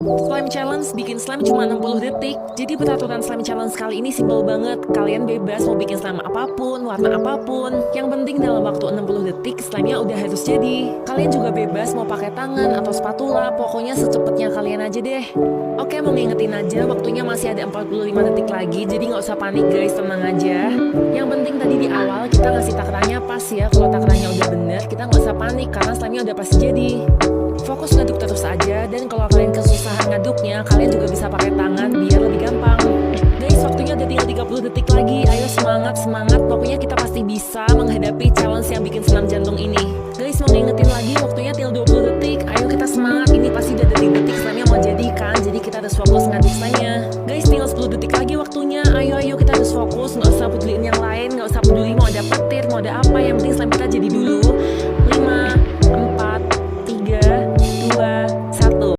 Slime challenge bikin slime cuma 60 detik. Jadi peraturan slime challenge kali ini simple banget. Kalian bebas mau bikin slime apapun, warna apapun. Yang penting dalam waktu 60 detik slime-nya udah harus jadi. Kalian juga bebas mau pakai tangan atau spatula, pokoknya secepatnya kalian aja deh. Oke, mau ngingetin aja waktunya masih ada 45 detik lagi, jadi nggak usah panik guys, tenang aja. Yang penting tadi di awal kita ngasih takarannya pas ya. Kalau takarannya udah bener, kita nggak usah panik karena slime-nya udah pasti jadi. Fokus ngaduk terus aja, dan kalau kalian kesusahan ngaduknya, kalian juga bisa pakai tangan biar lebih gampang. Guys, waktunya udah tinggal 30 detik lagi. Ayo semangat, pokoknya kita pasti bisa menghadapi challenge yang bikin senam jantung ini. Guys, mau ngingetin lagi, waktunya tinggal 20 detik. Ayo kita semangat, ini pasti udah detik-detik